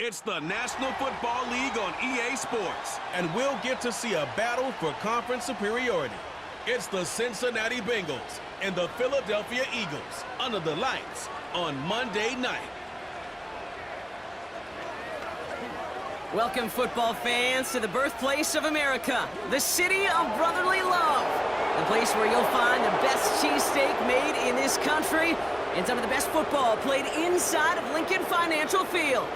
It's the National Football League on EA Sports, and we'll get to see a battle for conference superiority. It's the Cincinnati Bengals and the Philadelphia Eagles under the lights on Monday night. Welcome, football fans, to the birthplace of America, the city of brotherly love, the place where you'll find the best cheesesteak made in this country and some of the best football played inside of Lincoln Financial Field.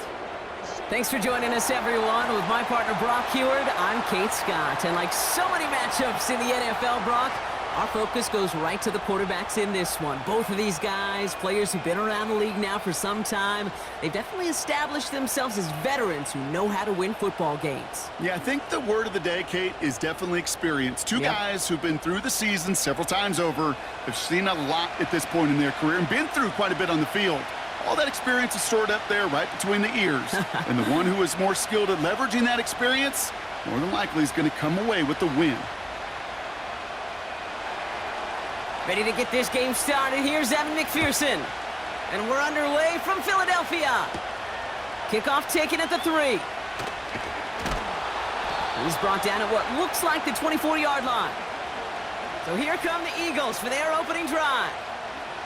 Thanks for joining us, everyone. With my partner, Brock Heward, I'm Kate Scott. And like so many matchups in the NFL, Brock, our focus goes right to the quarterbacks in this one. Both of these guys, players who've been around the league now for some time, they've definitely established themselves as veterans who know how to win football games. Yeah, I think the word of the day, Kate, is definitely experience. Two guys who've been through the season several times over, have seen a lot at this point in their career, and been through quite a bit on the field. All that experience is stored up there right between the ears. And the one who is more skilled at leveraging that experience, more than likely is going to come away with the win. Ready to get this game started. Here's Evan McPherson. And we're underway from Philadelphia. Kickoff taken at the 3. He's brought down at what looks like the 24-yard line. So here come the Eagles for their opening drive.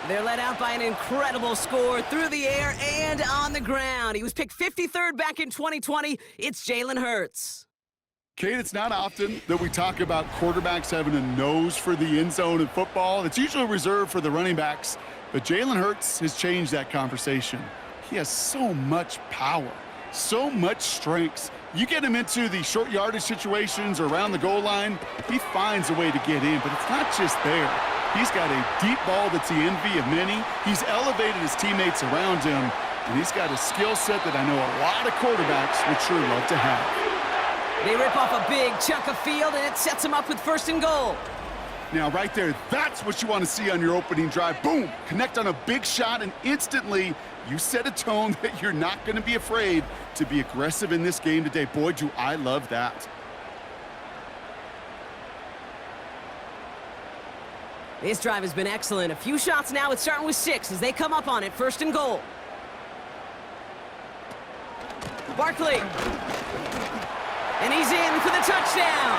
They're led out by an incredible score through the air and on the ground. He was picked 53rd back in 2020. It's Jalen Hurts. Kate, it's not often that we talk about quarterbacks having a nose for the end zone in football. It's usually reserved for the running backs. But Jalen Hurts has changed that conversation. He has so much power, so much strength. You get him into the short yardage situations or around the goal line, he finds a way to get in. But it's not just there. He's got a deep ball that's the envy of many. He's elevated his teammates around him, and he's got a skill set that I know a lot of quarterbacks would sure love to have. They rip off a big chunk of field, and it sets them up with 1st and goal. Now, right there, that's what you want to see on your opening drive. Boom! Connect on a big shot, and instantly you set a tone that you're not going to be afraid to be aggressive in this game today. Boy, do I love that. This drive has been excellent. A few shots now. It's starting with 6 as they come up on it. 1st and goal. Barkley. And he's in for the touchdown.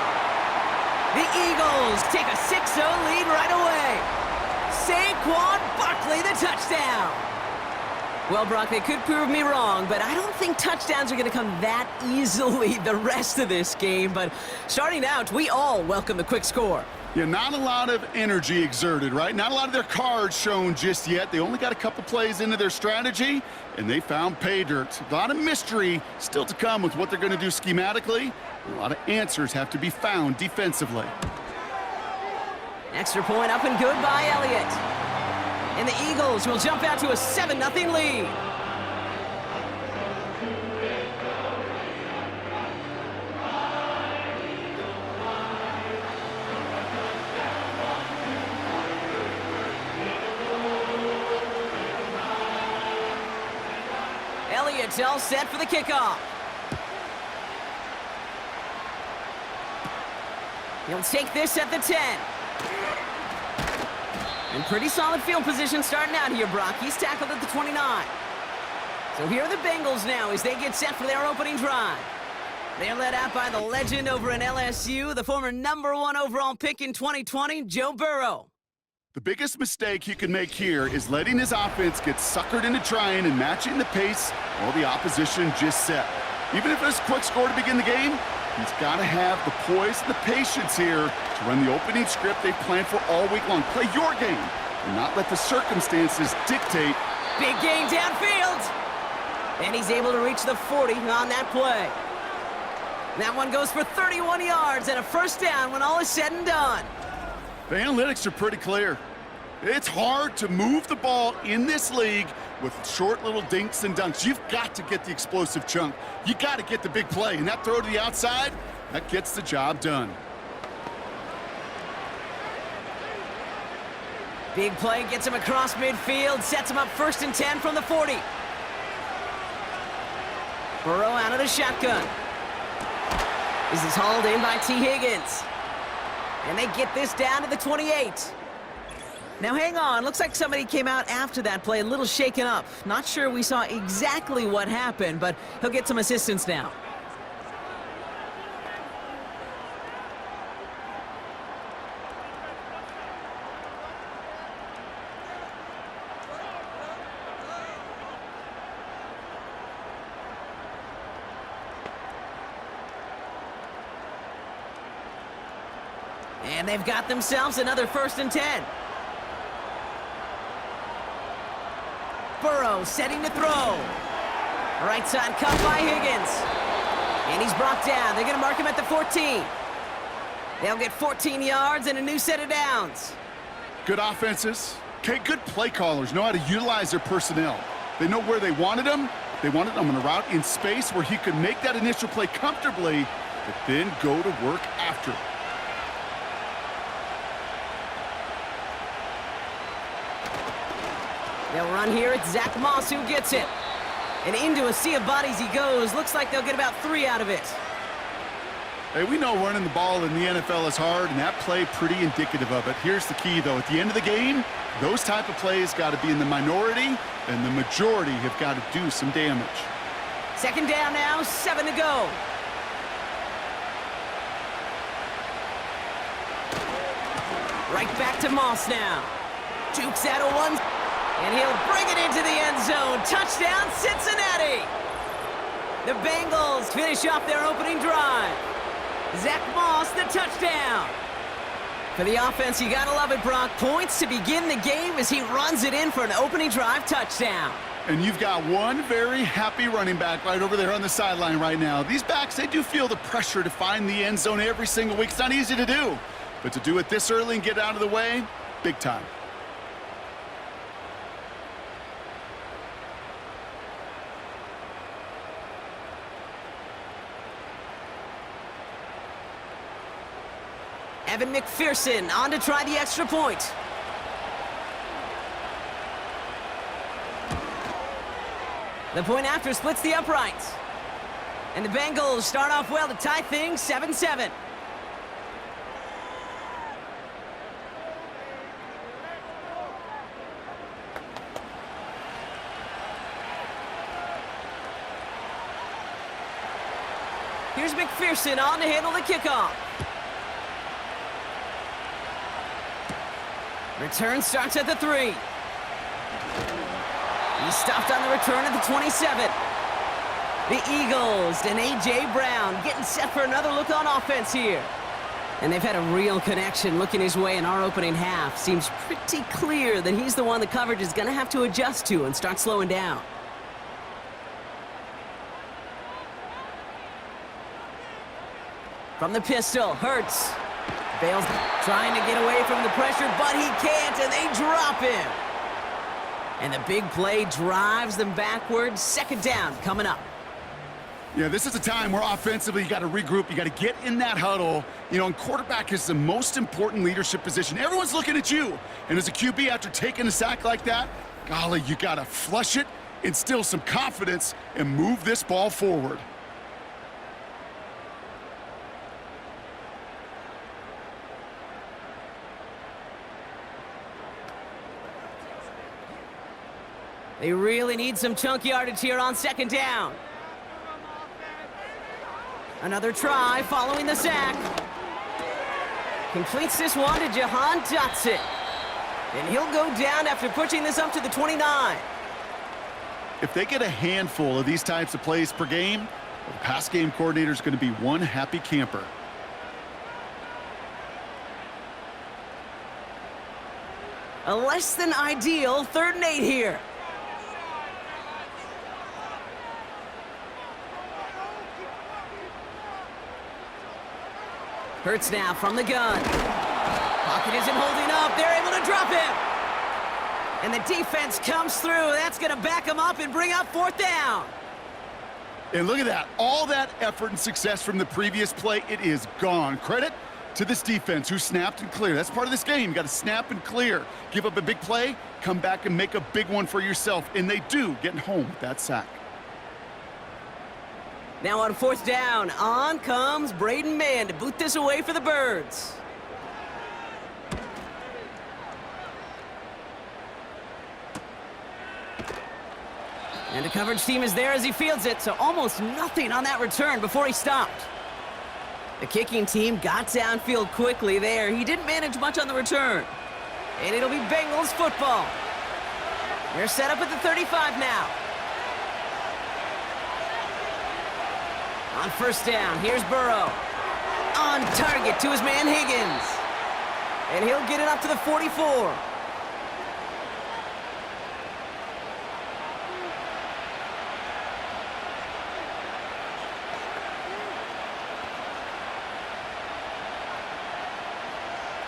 The Eagles take a 6-0 lead right away. Saquon Barkley, the touchdown. Well, Brock, they could prove me wrong, but I don't think touchdowns are going to come that easily the rest of this game. But starting out, we all welcome the quick score. Yeah, not a lot of energy exerted, right? Not a lot of their cards shown just yet. They only got a couple plays into their strategy, and they found pay dirt. A lot of mystery still to come with what they're going to do schematically. A lot of answers have to be found defensively. Extra point up and good by Elliott. And the Eagles will jump out to a 7-0 lead. Elliott's all set for the kickoff. He'll take this at the 10. And pretty solid field position starting out here, Brock. He's tackled at the 29. So here are the Bengals now as they get set for their opening drive. They're led out by the legend over in LSU, the former #1 overall pick in 2020, Joe Burrow. The biggest mistake he can make here is letting his offense get suckered into trying and matching the pace while the opposition just set. Even if it's a quick score to begin the game, he's got to have the poise and the patience here to run the opening script they've planned for all week long. Play your game and not let the circumstances dictate. Big gain downfield. And he's able to reach the 40 on that play. That one goes for 31 yards and a 1st down when all is said and done. The analytics are pretty clear. It's hard to move the ball in this league with short little dinks and dunks. You've got to get the explosive chunk. You got to get the big play, and that throw to the outside, that gets the job done. Big play gets him across midfield, sets him up 1st and 10 from the 40. Burrow out of the shotgun. This is hauled in by T. Higgins. And they get this down to the 28. Now hang on, looks like somebody came out after that play a little shaken up. Not sure we saw exactly what happened, but he'll get some assistance now. And they've got themselves another 1st and 10. Burrow setting to throw. Right side cut by Higgins. And he's brought down. They're going to mark him at the 14. They'll get 14 yards and a new set of downs. Good offenses. Okay, good play callers know how to utilize their personnel. They know where they wanted him. They wanted him on a route in space where he could make that initial play comfortably, but then go to work after it. They'll run here. It's Zach Moss who gets it. And into a sea of bodies he goes. Looks like they'll get about 3 out of it. Hey, we know running the ball in the NFL is hard, and that play pretty indicative of it. Here's the key, though. At the end of the game, those type of plays got to be in the minority, and the majority have got to do some damage. 2nd down now, 7 to go. Right back to Moss now. Jukes out of one. And he'll bring it into the end zone. Touchdown, Cincinnati! The Bengals finish off their opening drive. Zach Moss, the touchdown. For the offense, you gotta love it, Brock. Points to begin the game as he runs it in for an opening drive touchdown. And you've got one very happy running back right over there on the sideline right now. These backs, they do feel the pressure to find the end zone every single week. It's not easy to do. But to do it this early and get out of the way, big time. Evan McPherson on to try the extra point. The point after splits the uprights. And the Bengals start off well to tie things 7-7. Here's McPherson on to handle the kickoff. Return starts at the 3. He's stopped on the return at the 27. The Eagles and A.J. Brown getting set for another look on offense here. And they've had a real connection looking his way in our opening half. Seems pretty clear that he's the one the coverage is going to have to adjust to and start slowing down. From the pistol, Hurts. Bales trying to get away from the pressure, but he can't, and they drop him. And the big play drives them backwards. 2nd down coming up. Yeah, this is a time where offensively you got to regroup. You got to get in that huddle. You know, and quarterback is the most important leadership position. Everyone's looking at you. And as a QB, after taking a sack like that, golly, you got to flush it, instill some confidence, and move this ball forward. They really need some chunk yardage here on 2nd down. Another try following the sack. Completes this one to Jahan Dotson. And he'll go down after pushing this up to the 29. If they get a handful of these types of plays per game, the pass game coordinator is going to be one happy camper. A less than ideal 3rd and 8 here. Hurts now from the gun. Pocket isn't holding up. They're able to drop him. And the defense comes through. That's going to back him up and bring up 4th down. And look at that. All that effort and success from the previous play, it is gone. Credit to this defense who snapped and cleared. That's part of this game. You got to snap and clear. Give up a big play, come back and make a big one for yourself. And they do, getting home with that sack. Now on 4th down, on comes Braden Mann to boot this away for the Birds. And the coverage team is there as he fields it, so almost nothing on that return before he stopped. The kicking team got downfield quickly there. He didn't manage much on the return. And it'll be Bengals football. They're set up at the 35 now. On first down, here's Burrow. On target to his man Higgins. And he'll get it up to the 44.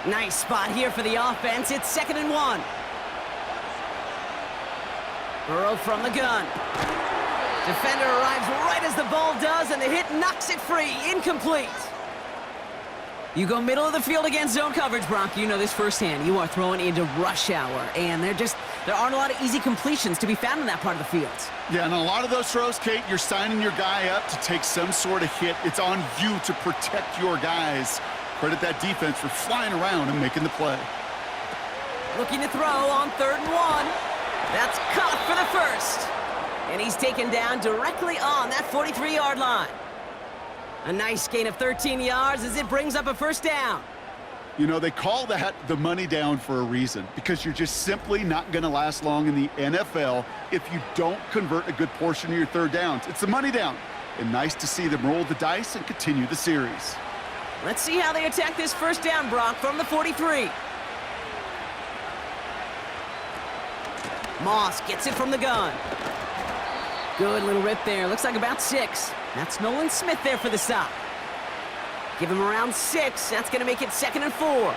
Nice spot here for the offense. It's 2nd and 1. Burrow from the gun. Defender arrives right as the ball does, and the hit knocks it free. Incomplete. You go middle of the field against zone coverage, Brock. You know this firsthand. You are throwing into rush hour, and there aren't a lot of easy completions to be found in that part of the field. Yeah, and a lot of those throws, Kate, you're signing your guy up to take some sort of hit. It's on you to protect your guys. Credit that defense for flying around and making the play. Looking to throw on 3rd and 1. That's caught for the first. And he's taken down directly on that 43-yard line. A nice gain of 13 yards as it brings up a first down. You know, they call that the money down for a reason, because you're just simply not going to last long in the NFL if you don't convert a good portion of your 3rd downs. It's the money down. And nice to see them roll the dice and continue the series. Let's see how they attack this first down, Brock, from the 43. Moss gets it from the gun. Good little rip there. Looks like about 6. That's Nolan Smith there for the stop. Give him around 6. That's going to make it 2nd and 4.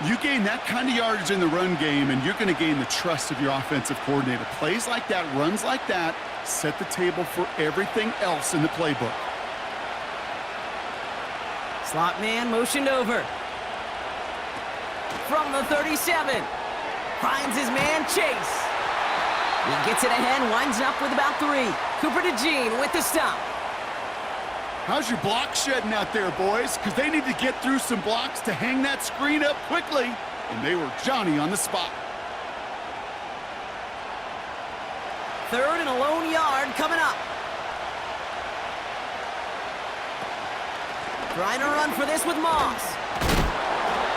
You gain that kind of yardage in the run game, and you're going to gain the trust of your offensive coordinator. Plays like that, runs like that, set the table for everything else in the playbook. Slot man motioned over. From the 37. Finds his man Chase. He gets it ahead, winds up with about 3. Cooper DeJean with the stop. How's your block shedding out there, boys? Because they need to get through some blocks to hang that screen up quickly. And they were Johnny on the spot. 3rd and a lone yard coming up. Trying to run for this with Moss.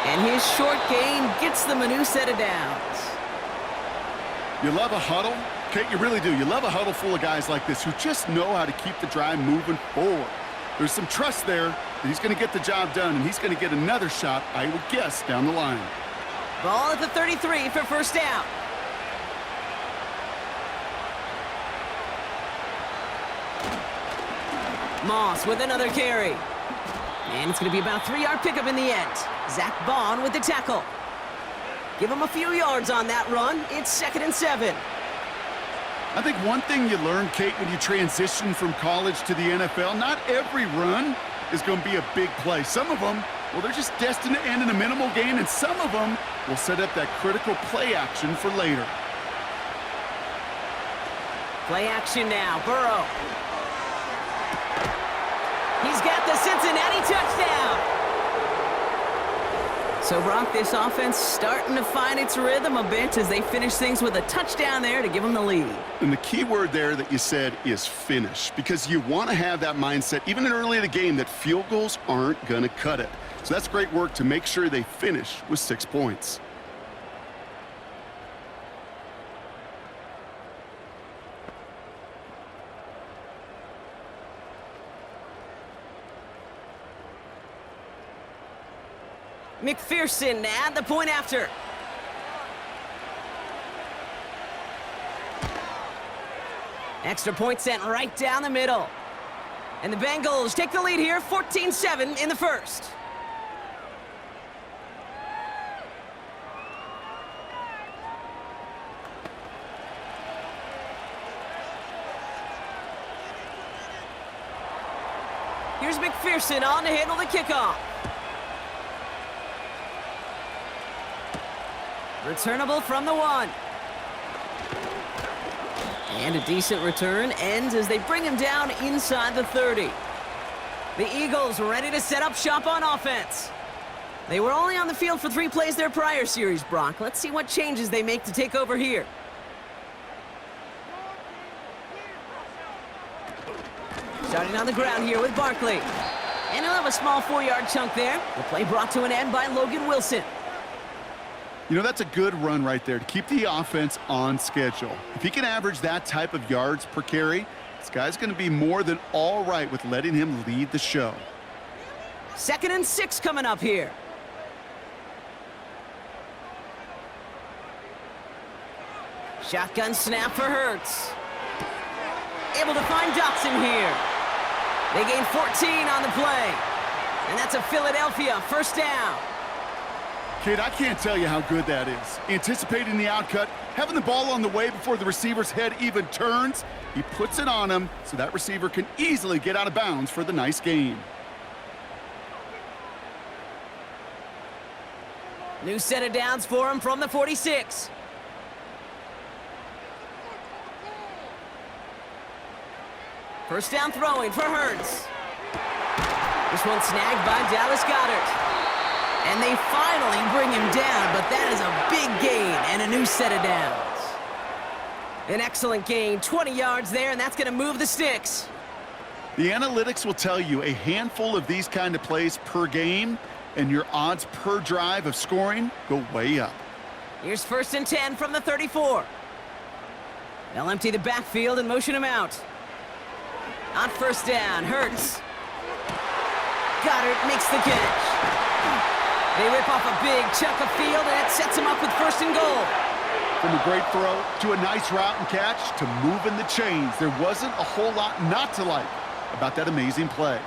And his short gain gets them a new set of downs. You love a huddle? Kate, you really do. You love a huddle full of guys like this who just know how to keep the drive moving forward. There's some trust there that he's going to get the job done, and he's going to get another shot, I would guess, down the line. Ball at the 33 for first down. Moss with another carry. And it's going to be about a 3-yard pickup in the end. Zach Bond with the tackle. Give him a few yards on that run. It's 2nd and 7. I think one thing you learn, Kate, when you transition from college to the NFL, not every run is going to be a big play. Some of them, well, they're just destined to end in a minimal gain, and some of them will set up that critical play action for later. Play action now. Burrow. He's got the Cincinnati touchdown. So, Brock, this offense starting to find its rhythm a bit as they finish things with a touchdown there to give them the lead. And the key word there that you said is finish, because you want to have that mindset, even early in the game, that field goals aren't going to cut it. So that's great work to make sure they finish with 6 points. McPherson at the point after. Extra point sent right down the middle. And the Bengals take the lead here, 14-7 in the first. Here's McPherson on to handle the kickoff. Returnable from the 1. And a decent return ends as they bring him down inside the 30. The Eagles ready to set up shop on offense. They were only on the field for 3 plays their prior series, Brock. Let's see what changes they make to take over here. Starting on the ground here with Barkley. And he'll have a small 4-yard chunk there. The play brought to an end by Logan Wilson. You know, that's a good run right there to keep the offense on schedule. If he can average that type of yards per carry, this guy's going to be more than all right with letting him lead the show. 2nd and 6 coming up here. Shotgun snap for Hurts. Able to find Dotson here. They gain 14 on the play. And that's a Philadelphia first down. Kid, I can't tell you how good that is. Anticipating the outcut, having the ball on the way before the receiver's head even turns. He puts it on him so that receiver can easily get out of bounds for the nice gain. New set of downs for him from the 46. First down throwing for Hurts. This one snagged by Dallas Goedert. And they finally bring him down, but that is a big gain and a new set of downs. An excellent gain, 20 yards there, and that's going to move the sticks. The analytics will tell you a handful of these kind of plays per game, and your odds per drive of scoring go way up. Here's 1st and 10 from the 34. They'll empty the backfield and motion him out. On first down, Hurts. Goddard makes the catch. They rip off a big chunk of field, and it sets him up with 1st and goal. From a great throw to a nice route and catch to moving the chains, there wasn't a whole lot not to like about that amazing play.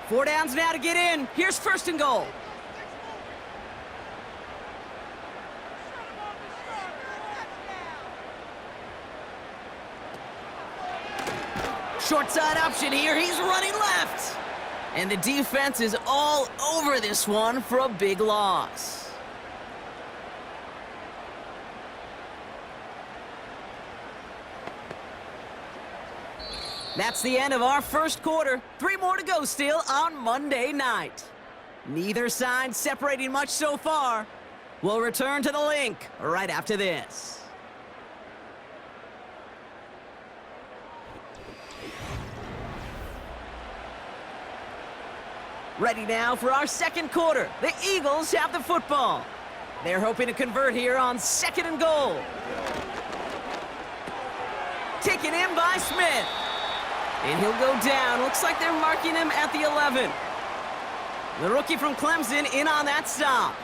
4 downs now to get in. Here's 1st and goal. Short side option here. He's running left. And the defense is all over this one for a big loss. That's the end of our first quarter. 3 more to go still on Monday night. Neither side separating much so far. We'll return to the link right after this. Ready now for our second quarter. The Eagles have the football. They're hoping to convert here on 2nd and goal. Taken in by Smith. And he'll go down. Looks like they're marking him at the 11. The rookie from Clemson in on that stop.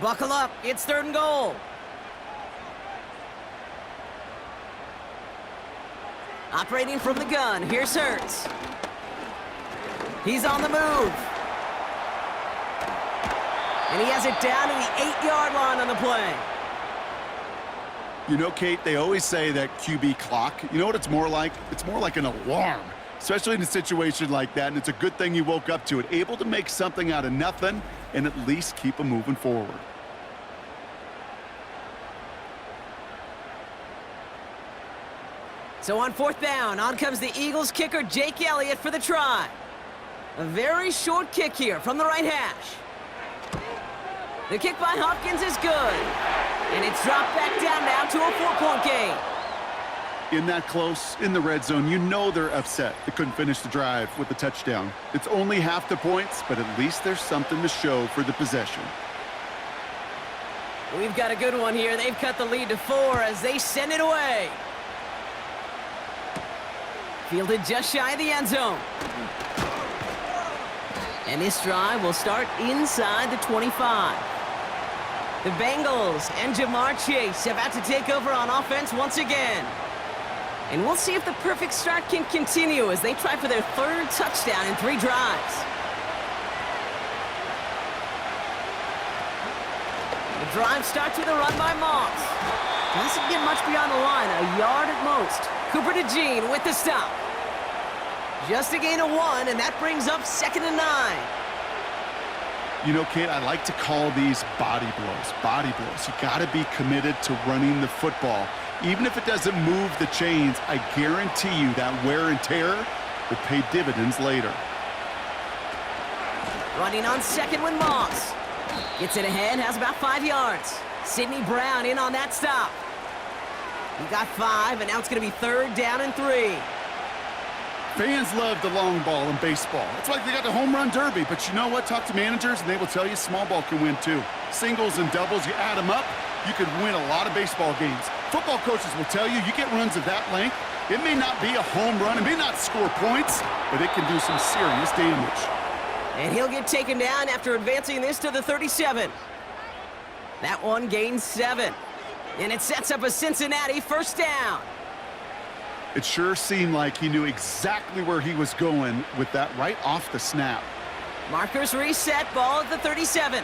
Buckle up. It's 3rd and goal. Operating from the gun, here's Hurts. He's on the move. And he has it down to the 8-yard line on the play. You know, Kate, they always say that QB clock, you know what it's more like? It's more like an alarm, especially in a situation like that, and it's a good thing you woke up to it, able to make something out of nothing and at least keep them moving forward. So on 4th down, on comes the Eagles kicker, Jake Elliott, for the try. A very short kick here from the right hash. The kick by Hopkins is good. And it's dropped back down now to a 4-point game. In that close, in the red zone, you know they're upset. They couldn't finish the drive with the touchdown. It's only half the points, but at least there's something to show for the possession. We've got a good one here. They've cut the lead to 4 as they send it away. Fielded just shy of the end zone. And this drive will start inside the 25. The Bengals and Jamar Chase about to take over on offense once again. And we'll see if the perfect start can continue as they try for their 3rd touchdown in 3 drives. The drive starts with a run by Moss. Doesn't get much beyond the line, a yard at most. Cooper DeJean with the stop. Just a gain of 1, and that brings up 2nd and 9. You know, Kate, I like to call these body blows. Body blows. You got to be committed to running the football. Even if it doesn't move the chains, I guarantee you that wear and tear will pay dividends later. Running on second with Moss. Gets it ahead, has about 5 yards. Sidney Brown in on that stop. He got 5, and now it's going to be 3rd down and 3. Fans love the long ball in baseball. It's like they got the home run derby, but you know what? Talk to managers, and they will tell you small ball can win too. Singles and doubles, you add them up, you could win a lot of baseball games. Football coaches will tell you, you get runs of that length, it may not be a home run, it may not score points, but it can do some serious damage. And he'll get taken down after advancing this to the 37. That one gains 7. And it sets up a Cincinnati 1st down. It sure seemed like he knew exactly where he was going with that right off the snap. Markers reset, ball at the 37.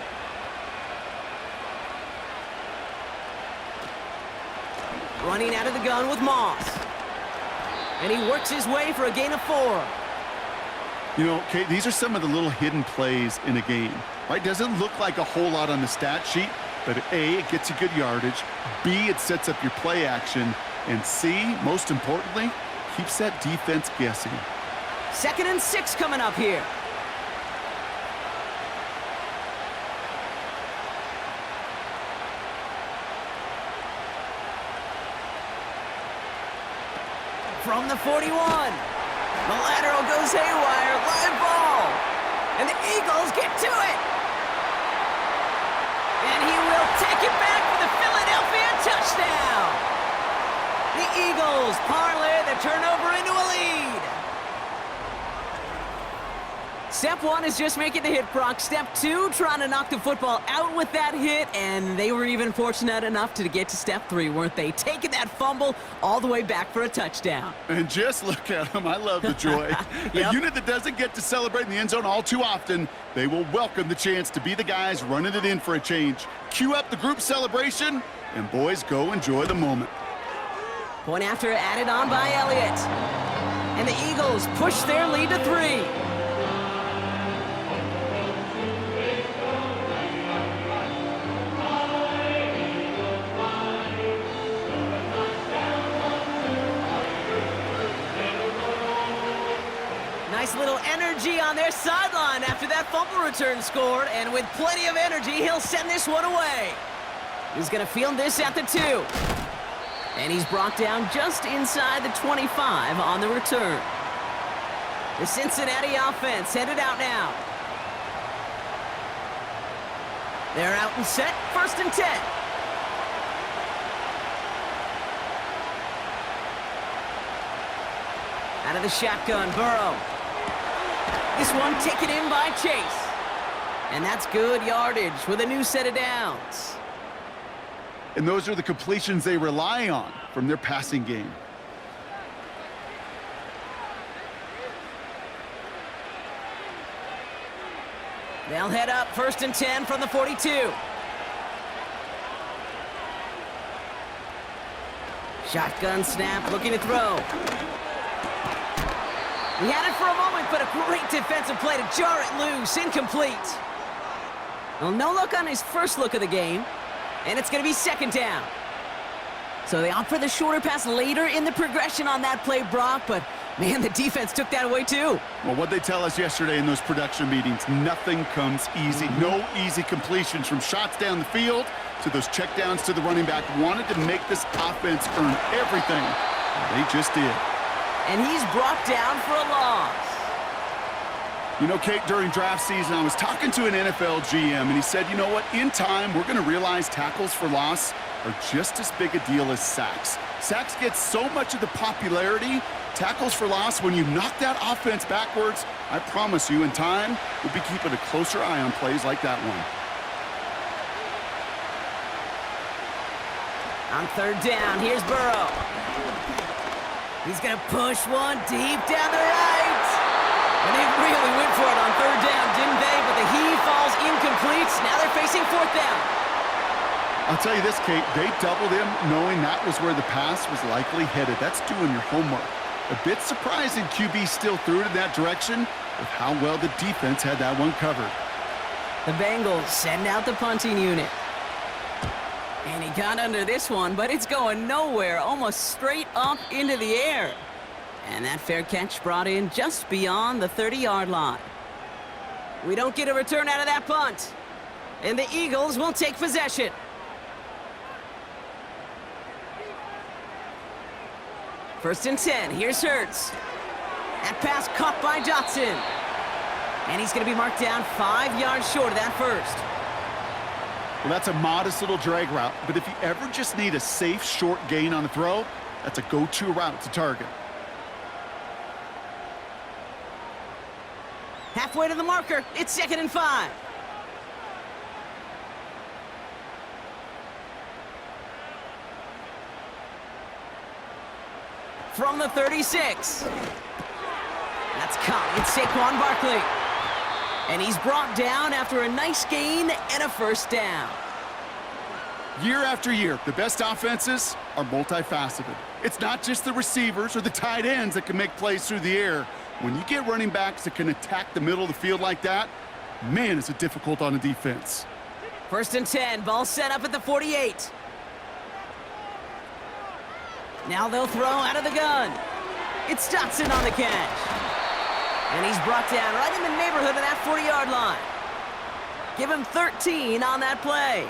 Running out of the gun with Moss. And he works his way for a gain of 4. You know, Kate, these are some of the little hidden plays in a game, right? Doesn't look like a whole lot on the stat sheet, but A, it gets you good yardage, B, it sets up your play action, and C, most importantly, keeps that defense guessing. 2nd and 6 coming up here. From the 41. The lateral goes haywire. Live ball. And the Eagles get to it. And he will take it back for the Philadelphia touchdown. The Eagles parlay the turnover into a lead. Step 1 is just making the hit, Brock. Step 2, trying to knock the football out with that hit, and they were even fortunate enough to get to step 3, weren't they? Taking that fumble all the way back for a touchdown. And just look at them. I love the joy. Yep. A unit that doesn't get to celebrate in the end zone all too often, they will welcome the chance to be the guys running it in for a change. Cue up the group celebration, and boys, go enjoy the moment. Point after added on by Elliott. And the Eagles push their lead to 3. Nice little energy on their sideline after that fumble return scored, and with plenty of energy, he'll send this one away. He's going to field this at the 2. And he's brought down just inside the 25 on the return. The Cincinnati offense headed out now. They're out and set, 1st and 10. Out of the shotgun, Burrow. This one taken in by Chase. And that's good yardage with a new set of downs. And those are the completions they rely on from their passing game. They'll head up 1st and 10 from the 42. Shotgun snap, looking to throw. He had it for a moment, but a great defensive play to jar it loose. Incomplete. Well, no look on his first look of the game, and it's going to be 2nd down. So they opt for the shorter pass later in the progression on that play, Brock, but man, the defense took that away too. Well, what they tell us yesterday in those production meetings, nothing comes easy. No easy completions from shots down the field to those checkdowns to the running back. Wanted to make this offense earn everything. They just did. And he's brought down for a loss. You know, Kate, during draft season, I was talking to an NFL GM, and he said, you know what, in time, we're going to realize tackles for loss are just as big a deal as sacks. Sacks get so much of the popularity. Tackles for loss, when you knock that offense backwards, I promise you, in time, we'll be keeping a closer eye on plays like that one. On 3rd down, here's Burrow. He's going to push one deep down the right. And they really went for it on 3rd down, didn't they? But the heave falls incomplete. Now they're facing 4th down. I'll tell you this, Kate, they doubled him knowing that was where the pass was likely headed. That's doing your homework. A bit surprising QB still threw it in that direction with how well the defense had that one covered. The Bengals send out the punting unit. And he got under this one, but it's going nowhere, almost straight up into the air. And that fair catch brought in just beyond the 30-yard line. We don't get a return out of that punt. And the Eagles will take possession. First and 10, here's Hurts. That pass caught by Johnson. And he's going to be marked down 5 yards short of that first. Well, that's a modest little drag route, but if you ever just need a safe, short gain on a throw, that's a go-to route to target. Halfway to the marker, it's 2nd and 5. From the 36. That's caught. It's Saquon Barkley. And he's brought down after a nice gain and a first down. Year after year, the best offenses are multifaceted. It's not just the receivers or the tight ends that can make plays through the air. When you get running backs that can attack the middle of the field like that, man, is it difficult on a defense. First and 10, ball set up at the 48. Now they'll throw out of the gun. It's Johnson on the catch. And he's brought down right in the neighborhood of that 40-yard line. Give him 13 on that play.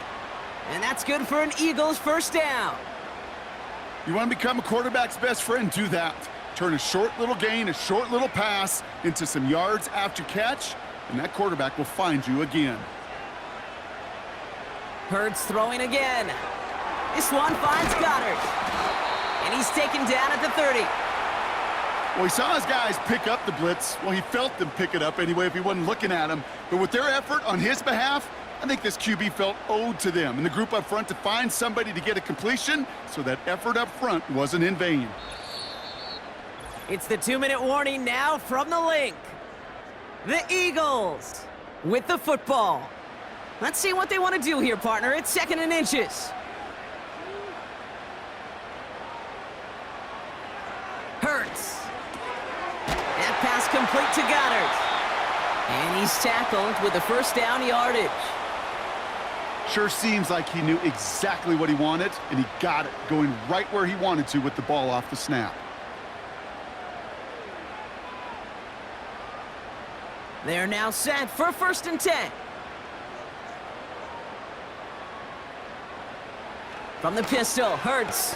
And that's good for an Eagles first down. You want to become a quarterback's best friend, do that. Turn a short little gain, a short little pass into some yards after catch, and that quarterback will find you again. Hurts throwing again. This one finds Goddard. And he's taken down at the 30. Well, he saw his guys pick up the blitz. Well, he felt them pick it up anyway if he wasn't looking at him. But with their effort on his behalf, I think this QB felt owed to them and the group up front to find somebody to get a completion, so that effort up front wasn't in vain. It's the 2-minute warning now from the link. The Eagles with the football. Let's see what they want to do here, partner. It's 2nd and inches. Hurts. That pass complete to Goddard. And he's tackled with the first down yardage. Sure seems like he knew exactly what he wanted, and he got it, going right where he wanted to with the ball off the snap. They're now set for 1st and 10. From the pistol, Hurts.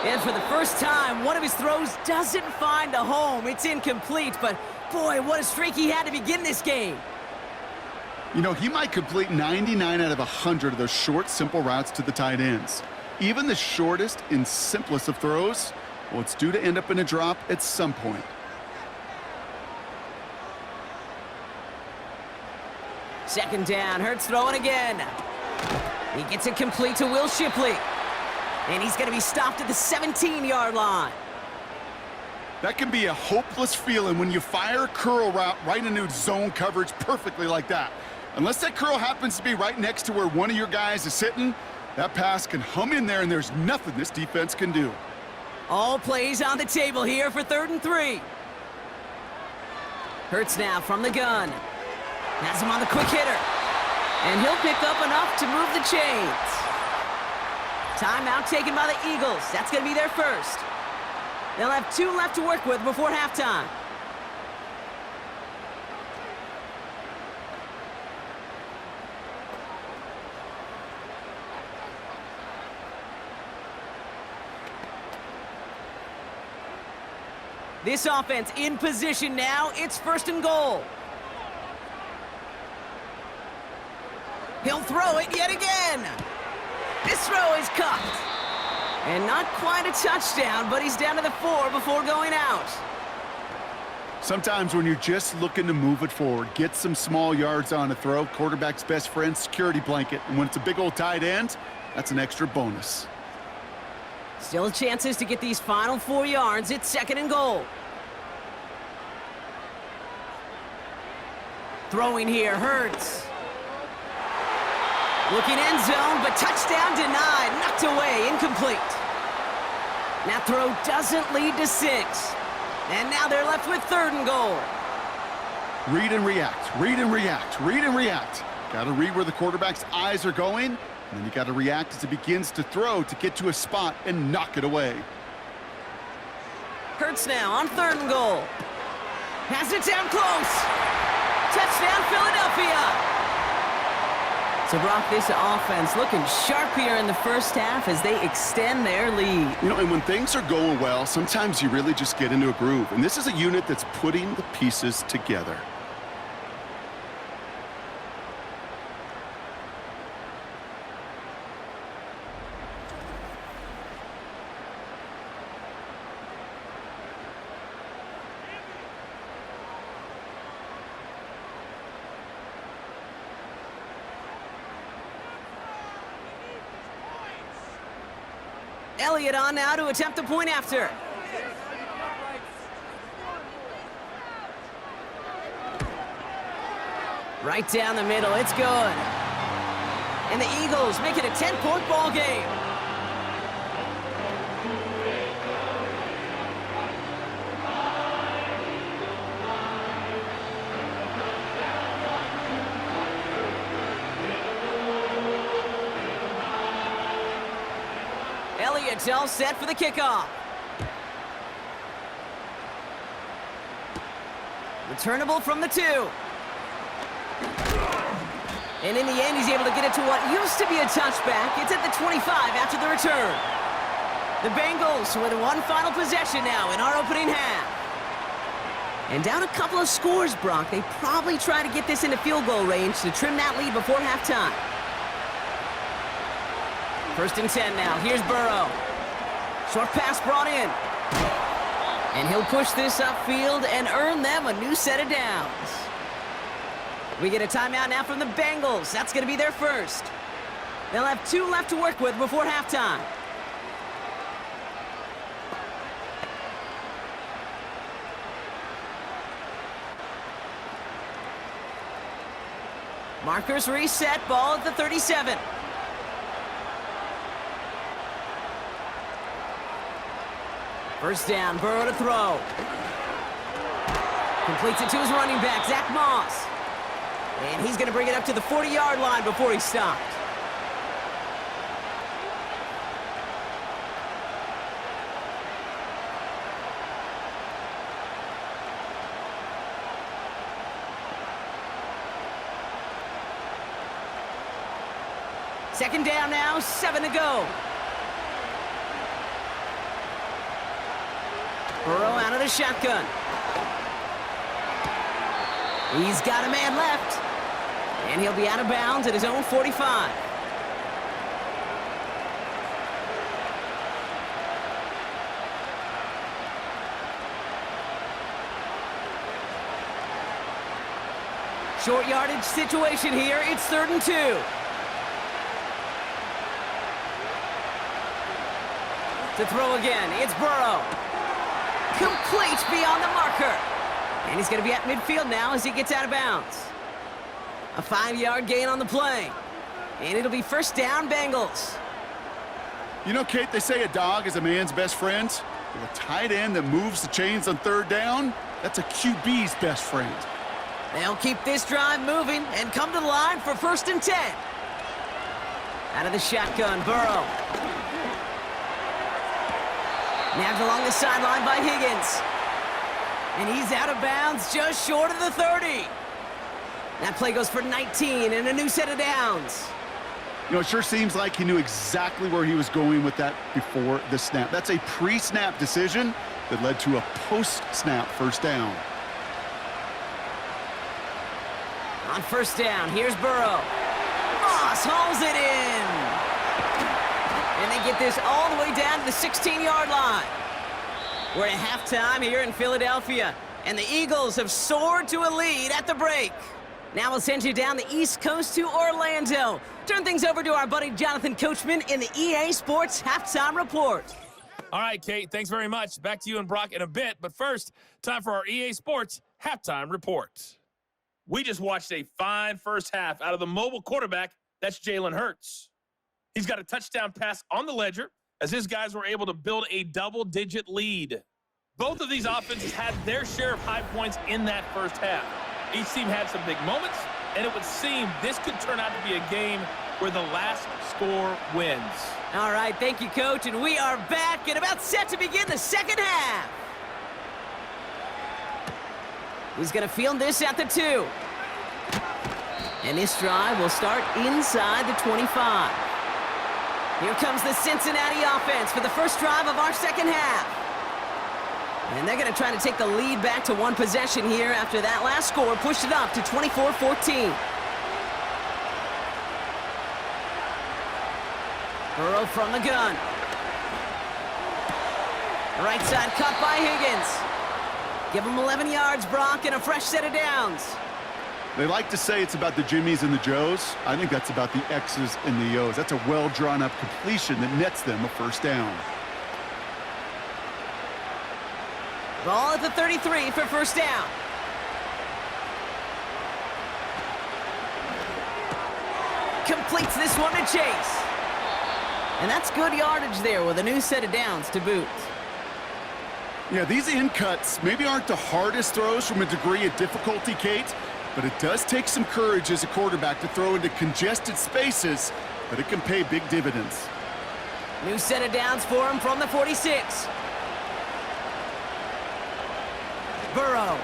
And for the first time, one of his throws doesn't find a home. It's incomplete, but boy, what a streak he had to begin this game. You know, he might complete 99 out of 100 of those short, simple routes to the tight ends. Even the shortest and simplest of throws, well, it's due to end up in a drop at some point. Second down, Hurts throwing again. He gets it complete to Will Shipley. And he's going to be stopped at the 17-yard line. That can be a hopeless feeling when you fire a curl route right into zone coverage perfectly like that. Unless that curl happens to be right next to where one of your guys is sitting, that pass can hum in there and there's nothing this defense can do. All plays on the table here for 3rd and 3. Hurts now from the gun. Has him on the quick hitter. And he'll pick up enough to move the chains. Timeout taken by the Eagles. That's going to be their first. They'll have 2 left to work with before halftime. This offense in position now. It's 1st and goal. He'll throw it yet again. This throw is caught. And not quite a touchdown, but he's down to the 4 before going out. Sometimes when you're just looking to move it forward, get some small yards on a throw, quarterback's best friend, security blanket. And when it's a big old tight end, that's an extra bonus. Still chances to get these final 4 yards. It's 2nd and goal. Throwing here, Hurts. Looking end zone, but touchdown denied. Knocked away, incomplete. That throw doesn't lead to 6. And now they're left with 3rd and goal. Read and react, read and react, read and react. Got to read where the quarterback's eyes are going, and then you got to react as it begins to throw to get to a spot and knock it away. Hurts now on 3rd and goal. Has it down close. Touchdown So, Brock, this offense looking sharp here in the first half as they extend their lead. You know, and when things are going well, sometimes you really just get into a groove. And this is a unit that's putting the pieces together. Elliott on now to attempt the point after. Right down the middle, it's good. And the Eagles make it a 10-point ball game. Elliott's all set for the kickoff. Returnable from the 2. And in the end, he's able to get it to what used to be a touchback. It's at the 25 after the return. The Bengals with one final possession now in our opening half. And down a couple of scores, Brock. They probably try to get this into field goal range to trim that lead before halftime. 1st and 10 now. Here's Burrow. Short pass brought in. And he'll push this upfield and earn them a new set of downs. We get a timeout now from the Bengals. That's going to be their first. They'll have 2 left to work with before halftime. Markers reset. Ball at the 37. First down, Burrow to throw. Completes it to his running back, Zach Moss. And he's going to bring it up to the 40-yard line before he's stopped. Second down now, 7 to go. Burrow out of the shotgun. He's got a man left. And he'll be out of bounds at his own 45. Short yardage situation here. It's 3rd and 2. To throw again, it's Burrow. Complete beyond the marker. And he's going to be at midfield now as he gets out of bounds. A 5-yard gain on the play. And it'll be first down, Bengals. You know, Kate, they say a dog is a man's best friend. Well, a tight end that moves the chains on 3rd down, that's a QB's best friend. They'll keep this drive moving and come to the line for 1st and 10. Out of the shotgun, Burrow. Nabbed along the sideline by Higgins. And he's out of bounds just short of the 30. That play goes for 19 and a new set of downs. You know, it sure seems like he knew exactly where he was going with that before the snap. That's a pre-snap decision that led to a post-snap first down. On first down, here's Burrow. Moss hauls it in. And they get this all the way down to the 16-yard line. We're at halftime here in Philadelphia, and the Eagles have soared to a lead at the break. Now we'll send you down the East Coast to Orlando. Turn things over to our buddy Jonathan Coachman in the EA Sports Halftime Report. All right, Kate, thanks very much. Back to you and Brock in a bit, but first, time for our EA Sports Halftime Report. We just watched a fine first half out of the mobile quarterback. That's Jalen Hurts. He's got a touchdown pass on the ledger as his guys were able to build a double-digit lead. Both of these offenses had their share of high points in that first half. Each team had some big moments, and it would seem this could turn out to be a game where the last score wins. All right, thank you, Coach, and we are back and about set to begin the second half. He's going to field this at the 2. And this drive will start inside the 25. Here comes the Cincinnati offense for the first drive of our second half. And they're going to try to take the lead back to one possession here after that last score pushed it up to 24-14. Burrow from the gun. Right side cut by Higgins. Give him 11 yards, Brock, and a fresh set of downs. They like to say it's about the Jimmies and the Joes. I think that's about the X's and the O's. That's a well-drawn-up completion that nets them a first down. Ball at the 33 for first down. Completes this one to Chase. And that's good yardage there with a new set of downs to boot. Yeah, these in cuts maybe aren't the hardest throws from a degree of difficulty, Kate, but it does take some courage as a quarterback to throw into congested spaces, but it can pay big dividends. New set of downs for him from the 46. Burrow.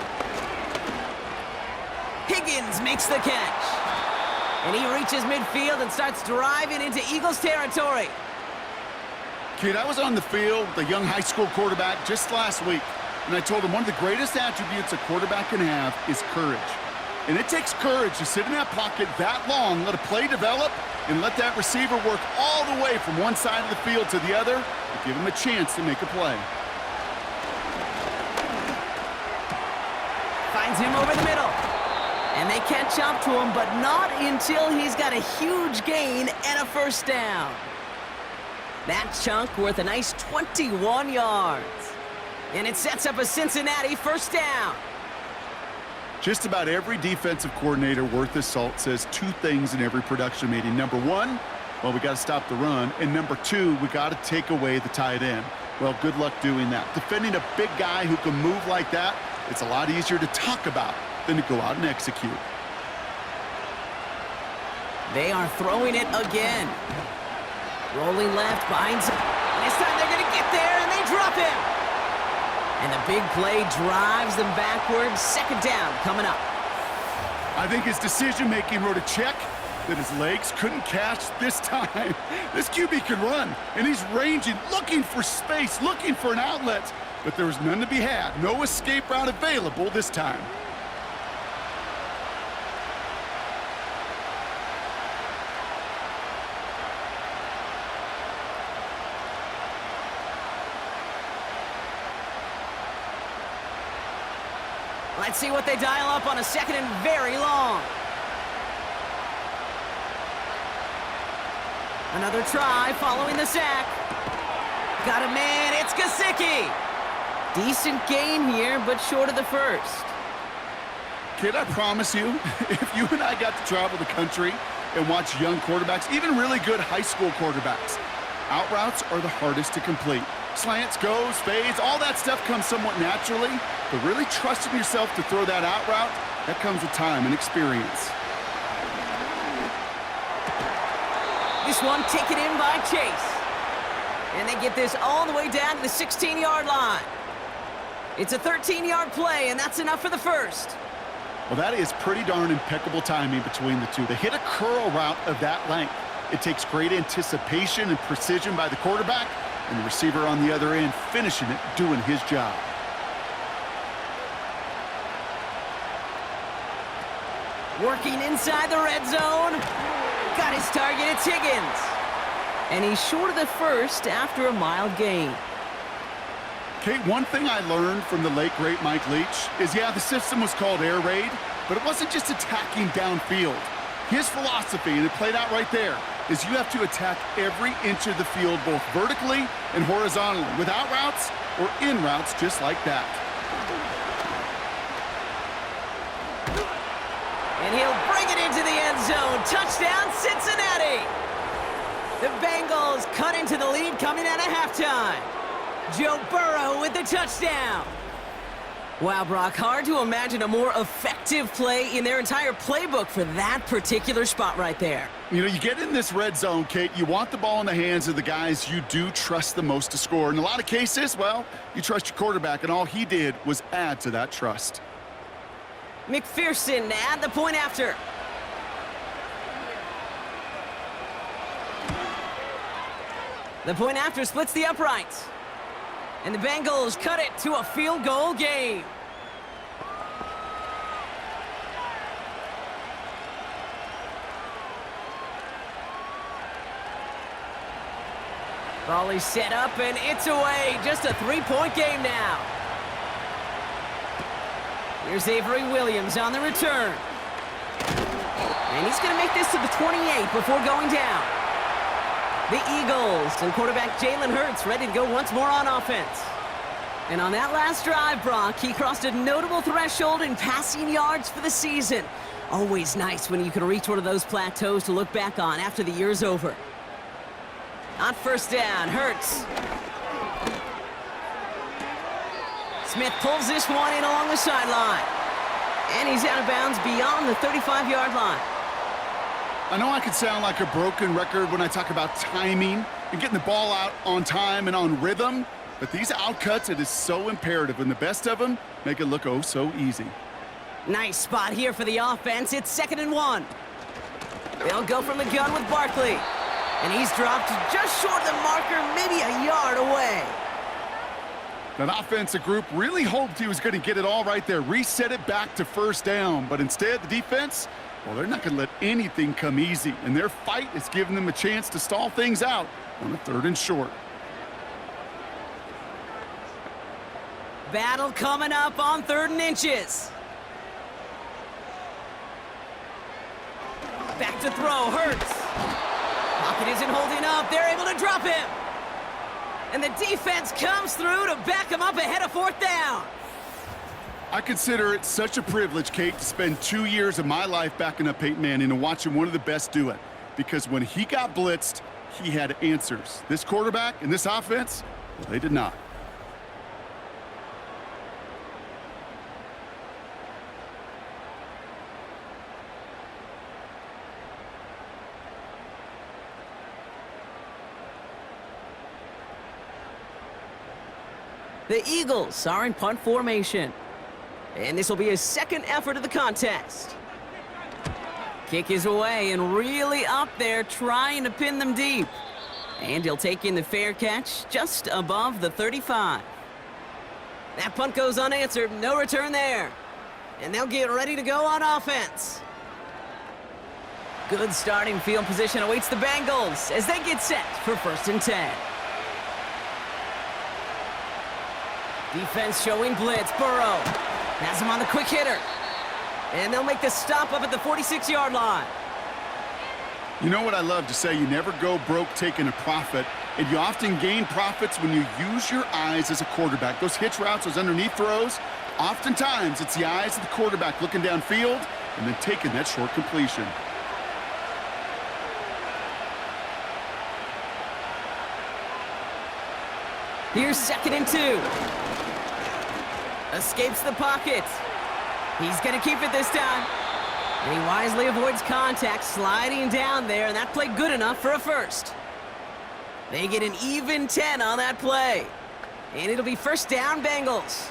Higgins makes the catch. And he reaches midfield and starts driving into Eagles territory. Kid, I was on the field with a young high school quarterback just last week, and I told him one of the greatest attributes a quarterback can have is courage. And it takes courage to sit in that pocket that long, let a play develop, and let that receiver work all the way from one side of the field to the other to give him a chance to make a play. Finds him over the middle. And they catch up to him, but not until he's got a huge gain and a first down. That chunk worth a nice 21 yards. And it sets up a Cincinnati first down. Just about every defensive coordinator worth his salt says two things in every production meeting. Number one, well, we got to stop the run. And number two, we got to take away the tight end. Well, good luck doing that. Defending a big guy who can move like that, it's a lot easier to talk about than to go out and execute. They are throwing it again. Rolling left, behind some. And this time they're going to get there, and they drop him. And the big play drives them backwards. Second down coming up. I think his decision-making wrote a check that his legs couldn't catch this time. This QB can run, and he's ranging, looking for space, looking for an outlet. But there was none to be had. No escape route available this time. Let's see what they dial up on a second and very long. Another try following the sack. Got a man, it's Gesicki. Decent gain here, but short of the first. Kid, I promise you, if you and I got to travel the country and watch young quarterbacks, even really good high school quarterbacks, out routes are the hardest to complete. Slants, goes, fades, all that stuff comes somewhat naturally, but really trusting yourself to throw that out route, that comes with time and experience. This one taken in by Chase. And they get this all the way down to the 16-yard line. It's a 13-yard play, and that's enough for the first. Well, that is pretty darn impeccable timing between the two. They hit a curl route of that length. It takes great anticipation and precision by the quarterback, and the receiver on the other end finishing it, doing his job. Working inside the red zone. Got his target, it's Higgins. And he's short of the first after a mild gain. Kate, one thing I learned from the late, great Mike Leach is, yeah, the system was called air raid, but it wasn't just attacking downfield. His philosophy, and it played out right there, is you have to attack every inch of the field, both vertically and horizontally, without routes or in routes just like that. And he'll bring it into the end zone. Touchdown, Cincinnati! The Bengals cut into the lead coming out of halftime. Joe Burrow with the touchdown. Wow, Brock, hard to imagine a more effective play in their entire playbook for that particular spot right there. You know, you get in this red zone, Kate, you want the ball in the hands of the guys you do trust the most to score. In a lot of cases, well, you trust your quarterback, and all he did was add to that trust. McPherson at the point after. The point after splits the uprights. And the Bengals cut it to a field goal game. Ball is set up and it's away. Just a 3-point game now. Here's Avery Williams on the return. And he's going to make this to the 28 before going down. The Eagles and quarterback Jalen Hurts ready to go once more on offense. And on that last drive, Brock, he crossed a notable threshold in passing yards for the season. Always nice when you can reach one of those plateaus to look back on after the year's over. On first down, Hurts. Smith pulls this one in along the sideline. And he's out of bounds beyond the 35-yard line. I know I could sound like a broken record when I talk about timing and getting the ball out on time and on rhythm, but these outcuts, it is so imperative, and the best of them make it look oh so easy. Nice spot here for the offense. It's 2nd and 1. They'll go from the gun with Barkley. And he's dropped just short of the marker, maybe a yard away. That offensive group really hoped he was going to get it all right there, reset it back to first down, but instead the defense, well, they're not going to let anything come easy, and their fight is giving them a chance to stall things out on a 3rd and short. Battle coming up on 3rd and inches. Back to throw, Hurts. Pocket isn't holding up. They're able to drop him. And the defense comes through to back him up ahead of 4th down. I consider it such a privilege, Kate, to spend 2 years of my life backing up Peyton Manning and watching one of the best do it. Because when he got blitzed, he had answers. This quarterback and this offense, well, they did not. The Eagles are in punt formation. And this will be his 2nd effort of the contest. Kick is away and really up there trying to pin them deep. And he'll take in the fair catch just above the 35. That punt goes unanswered, no return there. And they'll get ready to go on offense. Good starting field position awaits the Bengals as they get set for 1st and 10. Defense showing blitz. Burrow has him on the quick hitter. And they'll make the stop up at the 46-yard line. You know what I love to say? You never go broke taking a profit, and you often gain profits when you use your eyes as a quarterback. Those hitch routes, those underneath throws, oftentimes it's the eyes of the quarterback looking downfield and then taking that short completion. Here's 2nd and 2. Escapes the pocket. He's going to keep it this time. And he wisely avoids contact, sliding down there, and that played good enough for a first. They get an even 10 on that play. And it'll be 1st down, Bengals.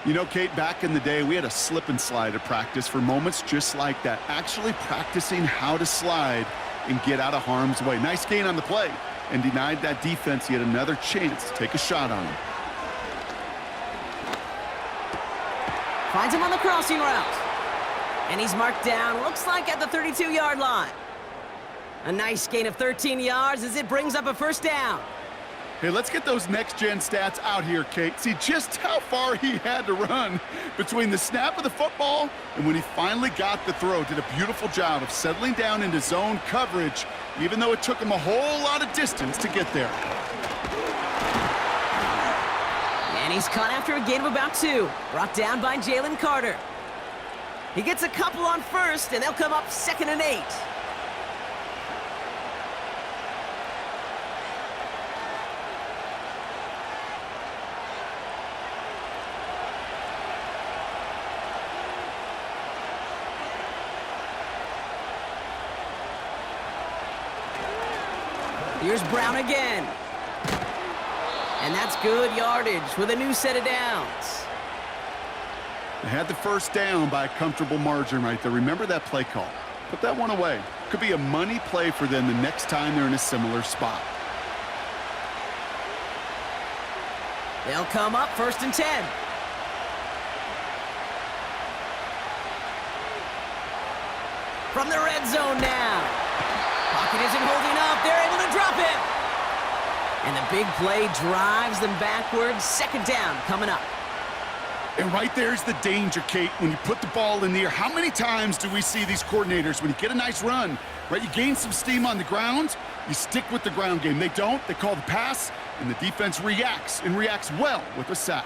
You know, Kate, back in the day, we had a slip and slide at practice for moments just like that. Actually practicing how to slide and get out of harm's way. Nice gain on the play, and denied that defense yet another chance to take a shot on him. Finds him on the crossing route. And he's marked down, looks like at the 32-yard line. A nice gain of 13 yards as it brings up a 1st down. Hey, let's get those next-gen stats out here, Kate. See just how far he had to run between the snap of the football and when he finally got the throw. Did a beautiful job of settling down into zone coverage, even though it took him a whole lot of distance to get there. And he's caught after a gain of about 2. Brought down by Jalen Carter. He gets a couple on 1st, and they'll come up 2nd and 8. Here's Brown again. And that's good yardage with a new set of downs. They had the 1st down by a comfortable margin right there. Remember that play call. Put that one away. Could be a money play for them the next time they're in a similar spot. They'll come up 1st and 10. From the red zone now. Pocket isn't holding up. They're able to drop him. And the big play drives them backwards. 2nd down coming up. And right there's the danger, Kate, when you put the ball in the air. How many times do we see these coordinators, when you get a nice run, right, you gain some steam on the ground, you stick with the ground game. They don't. They call the pass, and the defense reacts, and reacts well with a sack.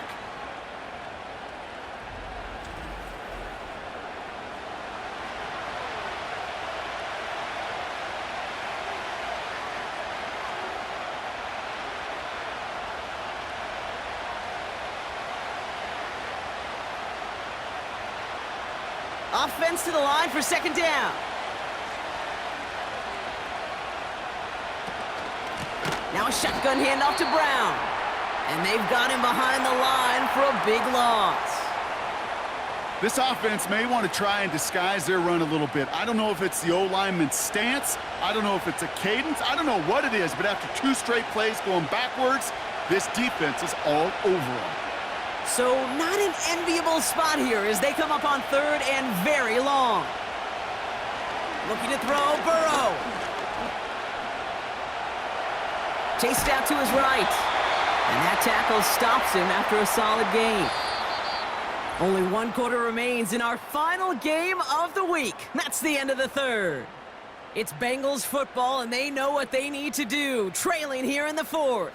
Offense to the line for 2nd down. Now a shotgun handoff to Brown. And they've got him behind the line for a big loss. This offense may want to try and disguise their run a little bit. I don't know if it's the O-lineman's stance. I don't know if it's a cadence. I don't know what it is, but after 2 straight plays going backwards, this defense is all over them. So not an enviable spot here as they come up on 3rd and very long. Looking to throw, Burrow. Chased out to his right. And that tackle stops him after a solid gain. Only 1 quarter remains in our final game of the week. That's the end of the 3rd. It's Bengals football, and they know what they need to do, trailing here in the 4th.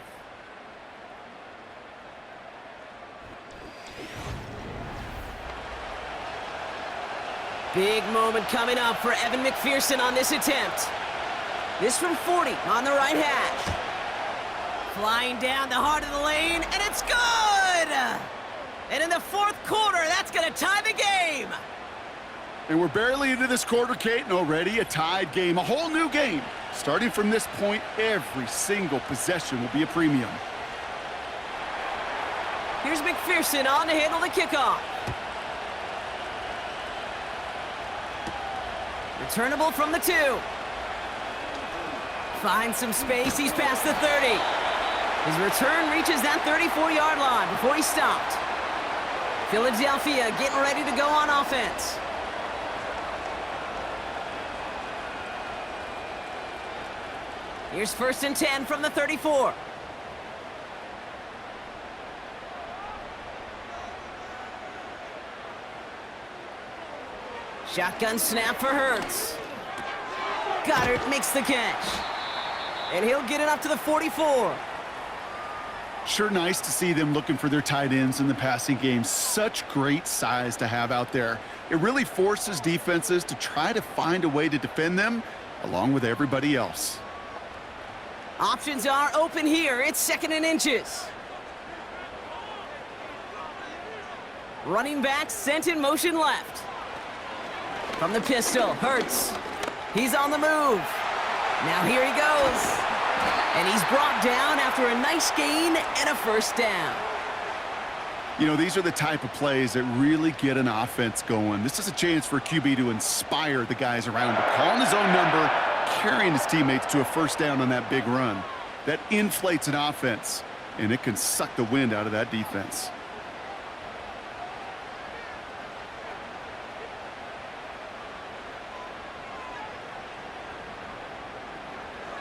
Big moment coming up for Evan McPherson on this attempt. This from 40 on the right hash. Flying down the heart of the lane, and it's good! And in the 4th quarter, that's going to tie the game. And we're barely into this quarter, Kate, and already a tied game, a whole new game. Starting from this point, every single possession will be a premium. Here's McPherson on to handle the kickoff. Returnable from the 2. Finds some space. He's past the 30. His return reaches that 34-yard line before he stopped. Philadelphia getting ready to go on offense. Here's 1st and 10 from the 34. Shotgun snap for Hurts. Goddard makes the catch. And he'll get it up to the 44. Sure nice to see them looking for their tight ends in the passing game. Such great size to have out there. It really forces defenses to try to find a way to defend them along with everybody else. Options are open here. It's 2nd and inches. Running back sent in motion left. From the pistol, Hurts. He's on the move. Now here he goes. And he's brought down after a nice gain and a 1st down. You know, these are the type of plays that really get an offense going. This is a chance for a QB to inspire the guys around him. Calling his own number, carrying his teammates to a 1st down on that big run. That inflates an offense, and it can suck the wind out of that defense.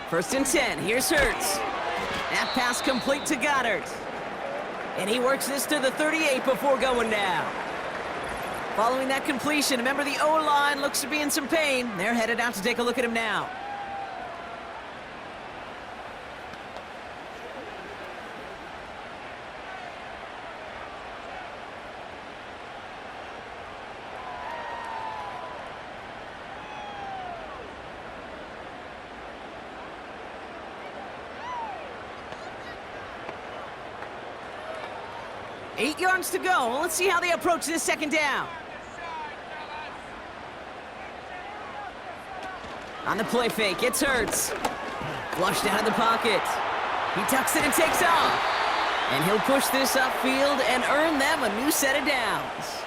First and 10, here's Hurts. That pass complete to Goddard. And he works this to the 38 before going down. Following that completion, remember the O-line looks to be in some pain. They're headed out to take a look at him now. Eight yards to go. Let's see how they approach this 2nd down. On the play fake, it's Hurts. Flushed out of the pocket. He tucks it and takes off. And he'll push this upfield and earn them a new set of downs.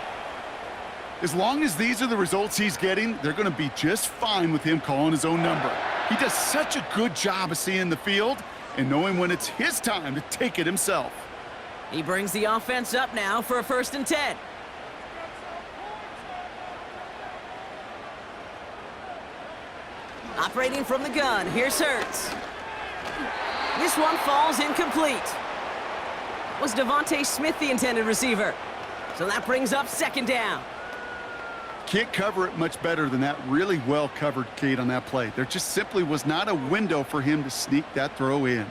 As long as these are the results he's getting, they're going to be just fine with him calling his own number. He does such a good job of seeing the field and knowing when it's his time to take it himself. He brings the offense up now for a 1st and 10. Operating from the gun, here's Hurts. This one falls incomplete. Was Devontae Smith the intended receiver? So that brings up 2nd down. Can't cover it much better than that really well covered Kate on that play. There just simply was not a window for him to sneak that throw in.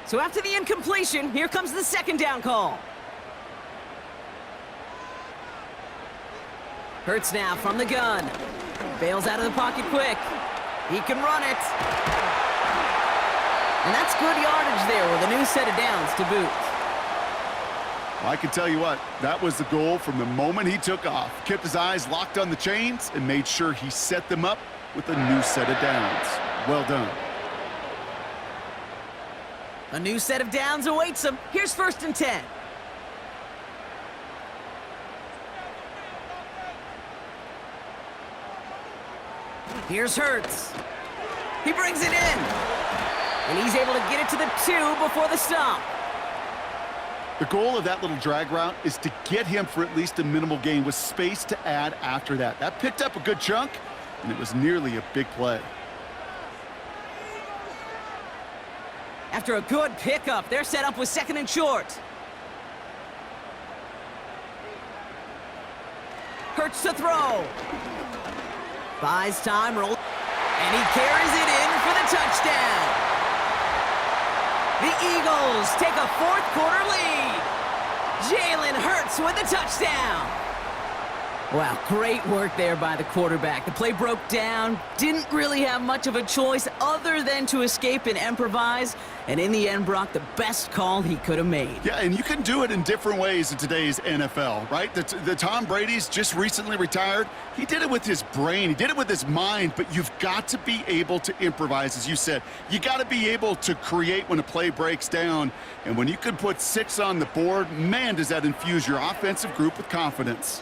So after the incompletion, here comes the 2nd down call. Hurts now from the gun. Bails out of the pocket quick. He can run it. And that's good yardage there with a new set of downs to boot. Well, I can tell you what, that was the goal from the moment he took off. Kept his eyes locked on the chains and made sure he set them up with a new set of downs. Well done. A new set of downs awaits him. Here's 1st and 10. Here's Hurts. He brings it in. And he's able to get it to the 2 before the stop. The goal of that little drag route is to get him for at least a minimal gain with space to add after that. That picked up a good chunk, and it was nearly a big play. After a good pickup, they're set up with 2nd and short. Hurts to throw. Buys time, roll, and he carries it in for the touchdown. The Eagles take a 4th quarter lead. Jalen Hurts with the touchdown. Wow, great work there by the quarterback. The play broke down, didn't really have much of a choice other than to escape and improvise, and in the end, Brock, the best call he could have made. Yeah, and you can do it in different ways in today's NFL, right? The Tom Brady's just recently retired. He did it with his brain. He did it with his mind, but you've got to be able to improvise, as you said. You got to be able to create when a play breaks down, and when you can put 6 on the board, man, does that infuse your offensive group with confidence.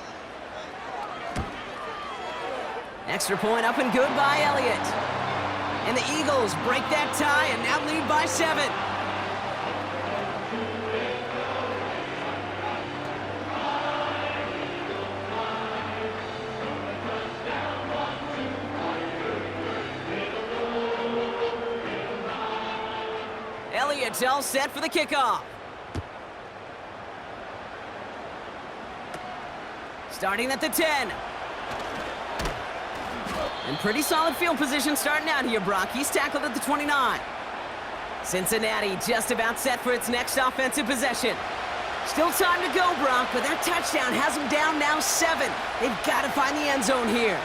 Extra point up and good by Elliott. And the Eagles break that tie and now lead by 7. Elliott's all set for the kickoff. Starting at the 10. And pretty solid field position starting out here, Brock. He's tackled at the 29. Cincinnati just about set for its next offensive possession. Still time to go, Brock, but their touchdown has them down now 7. They've got to find the end zone here.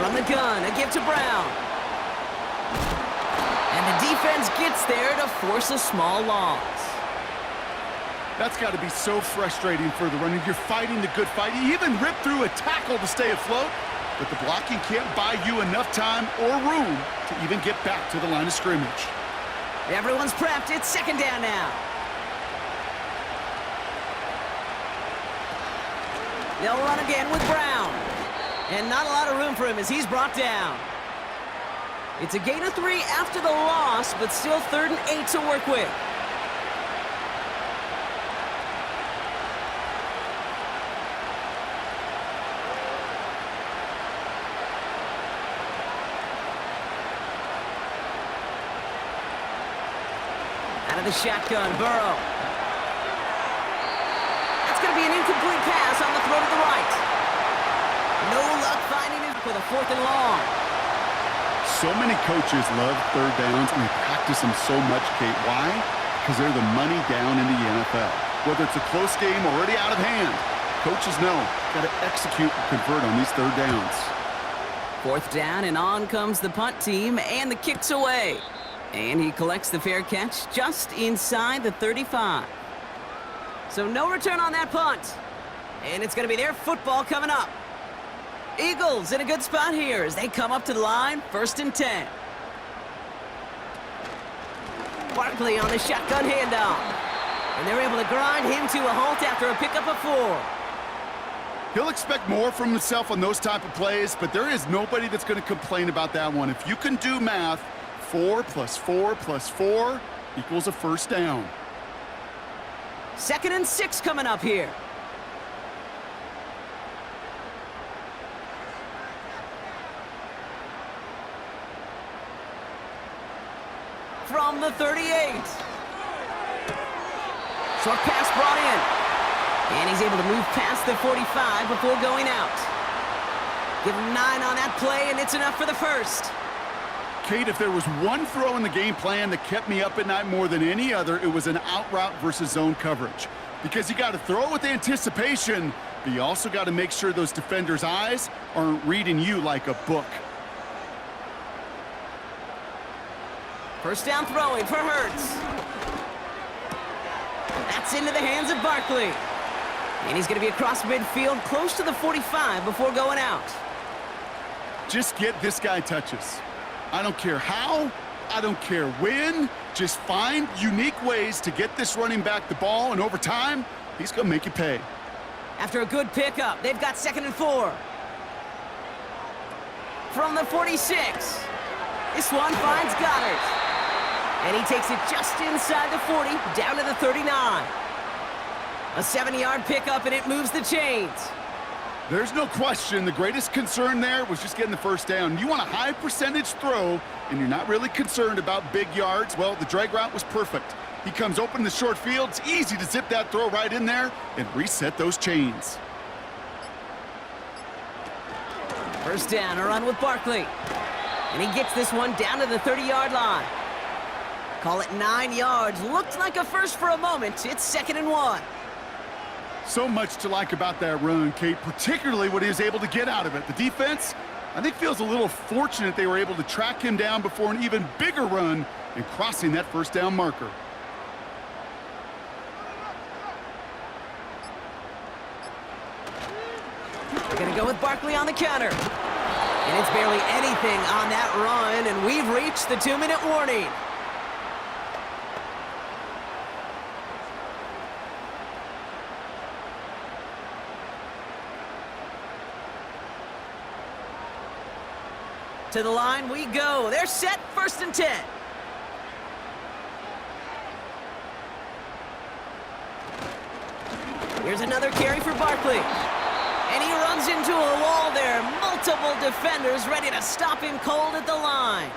From the gun, a give to Brown. And the defense gets there to force a small loss. That's got to be so frustrating for the running. You're fighting the good fight. You even rip through a tackle to stay afloat, but the blocking can't buy you enough time or room to even get back to the line of scrimmage. Everyone's prepped. It's 2nd down now. They'll run again with Brown. And not a lot of room for him as he's brought down. It's a gain of 3 after the loss, but still 3rd and 8 to work with. Out of the shotgun, Burrow. That's going to be an incomplete pass on the throw to the right. No luck finding it for the 4th and long. So many coaches love 3rd downs, and they practice them so much, Kate. Why? Because they're the money down in the NFL. Whether it's a close game already out of hand, coaches know got to execute and convert on these 3rd downs. 4th down, and on comes the punt team, and the kick's away. And he collects the fair catch just inside the 35. So no return on that punt. And it's going to be their football coming up. Eagles in a good spot here as they come up to the line, 1st and 10. Barkley on the shotgun handoff. And they're able to grind him to a halt after a pickup of 4. He'll expect more from himself on those type of plays, but there is nobody that's going to complain about that one. If you can do math, 4 + 4 + 4, equals a first down. 2nd and 6 coming up here. From the 38. Short pass brought in. And he's able to move past the 45 before going out. Give him 9 on that play, and it's enough for the first. Kate, if there was one throw in the game plan that kept me up at night more than any other, it was an out route versus zone coverage. Because you got to throw with anticipation, but you also got to make sure those defenders' eyes aren't reading you like a book. First down throwing for Hurts. That's into the hands of Barkley. And he's going to be across midfield, close to the 45 before going out. Just get this guy touches. I don't care how, I don't care when. Just find unique ways to get this running back the ball, and over time, he's going to make you pay. After a good pickup, they've got 2nd and 4. From the 46, this one finds Goddard. And he takes it just inside the 40, down to the 39. A 70-yard pickup, and it moves the chains. There's no question the greatest concern there was just getting the first down. You want a high percentage throw, and you're not really concerned about big yards. Well, the drag route was perfect. He comes open in the short field. It's easy to zip that throw right in there and reset those chains. First down, a run with Barkley. And he gets this one down to the 30-yard line. Call it 9 yards. Looked like a first for a moment. It's 2nd and 1. So much to like about that run, Kate, particularly what he was able to get out of it. The defense, I think, feels a little fortunate they were able to track him down before an even bigger run and crossing that first down marker. They're going to go with Barkley on the counter. And it's barely anything on that run, and we've reached the 2-minute warning. To the line we go. They're set, 1st and 10. Here's another carry for Barkley. And he runs into a wall there. Multiple defenders ready to stop him cold at the line.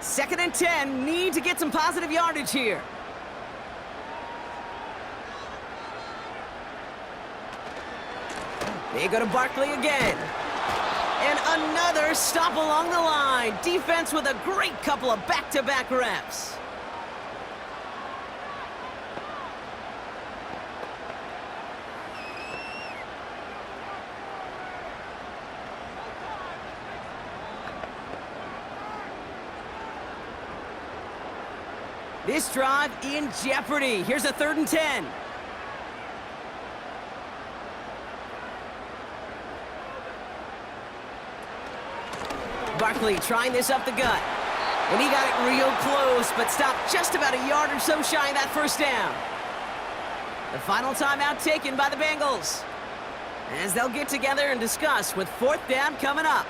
Second and 10, need to get some positive yardage here. They go to Barkley again. And another stop along the line. Defense with a great couple of back-to-back reps. This drive in jeopardy. Here's a 3rd and 10. Barkley trying this up the gut. And he got it real close, but stopped just about a yard or so shy of that first down. The final timeout taken by the Bengals, as they'll get together and discuss with 4th down coming up.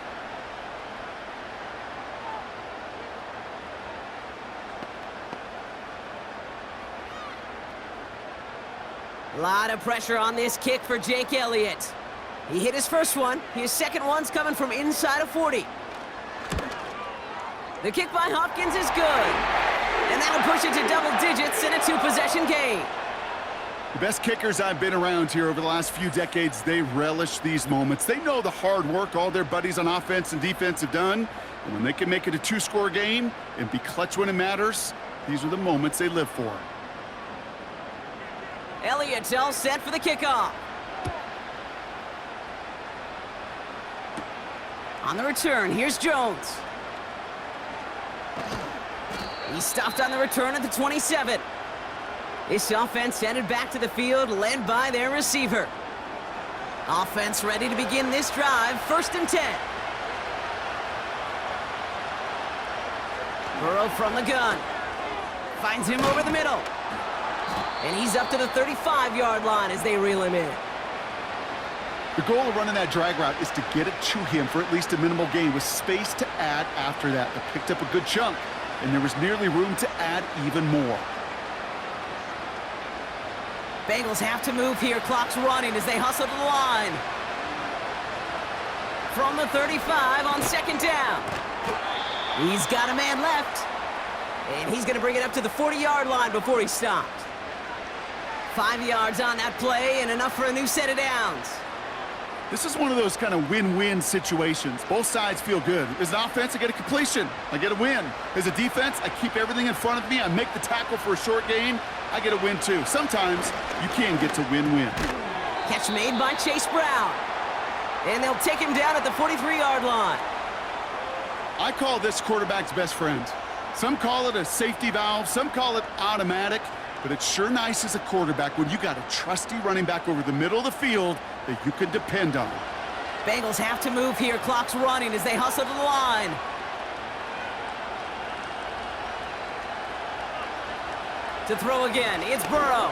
A lot of pressure on this kick for Jake Elliott. He hit his first one. His second one's coming from inside of 40. The kick by Hopkins is good. And that'll push it to double digits in a 2-possession game. The best kickers I've been around here over the last few decades, they relish these moments. They know the hard work all their buddies on offense and defense have done. And when they can make it a 2-score game and be clutch when it matters, these are the moments they live for. Elliott's all set for the kickoff. On the return, here's Jones. He stopped on the return at the 27. This offense headed back to the field, led by their receiver. Offense ready to begin this drive, 1st and 10. Burrow from the gun. Finds him over the middle. And he's up to the 35-yard line as they reel him in. The goal of running that drag route is to get it to him for at least a minimal gain with space to add after that. They picked up a good chunk, and there was nearly room to add even more. Bengals have to move here. Clock's running as they hustle to the line. From the 35 on second down. He's got a man left. And he's going to bring it up to the 40-yard line before he stopped. 5 yards on that play and enough for a new set of downs. This is one of those kind of win-win situations. Both sides feel good. As an offense, I get a completion. I get a win. As a defense, I keep everything in front of me. I make the tackle for a short gain. I get a win, too. Sometimes you can get to win-win. Catch made by Chase Brown. And they'll take him down at the 43-yard line. I call this quarterback's best friend. Some call it a safety valve. Some call it automatic. But it's sure nice as a quarterback when you got a trusty running back over the middle of the field that you can depend on. Bengals have to move here. Clock's running as they hustle to the line. To throw again, it's Burrow.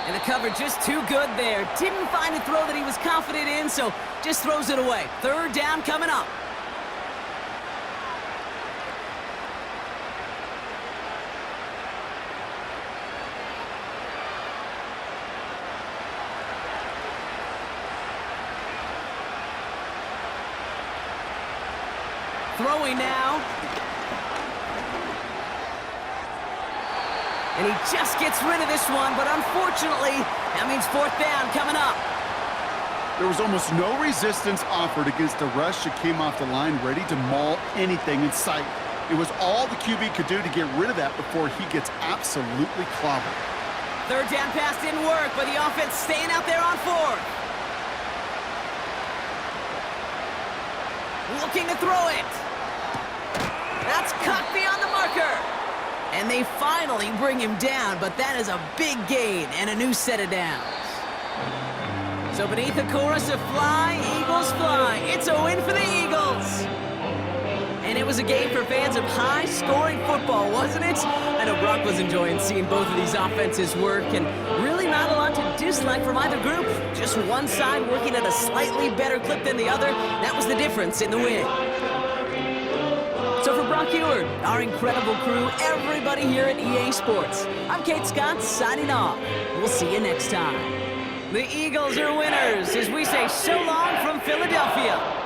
And the coverage just too good there. Didn't find a throw that he was confident in, so just throws it away. Third down coming up. Throwing now. And he just gets rid of this one, but unfortunately, that means fourth down coming up. There was almost no resistance offered against the rush that came off the line ready to maul anything in sight. It was all the QB could do to get rid of that before he gets absolutely clobbered. Third down pass didn't work, but the offense staying out there on fourth. Looking to throw it. That's caught beyond the marker. And they finally bring him down, but that is a big gain and a new set of downs. So beneath the chorus of Fly, Eagles Fly, it's a win for the Eagles. And it was a game for fans of high-scoring football, wasn't it? I know Brock was enjoying seeing both of these offenses work, and really not a lot to dislike from either group. Just one side working at a slightly better clip than the other. That was the difference in the win. So for Brock Eward, our incredible crew, everybody here at EA Sports, I'm Kate Scott signing off. We'll see you next time. The Eagles are winners as we say so long from Philadelphia.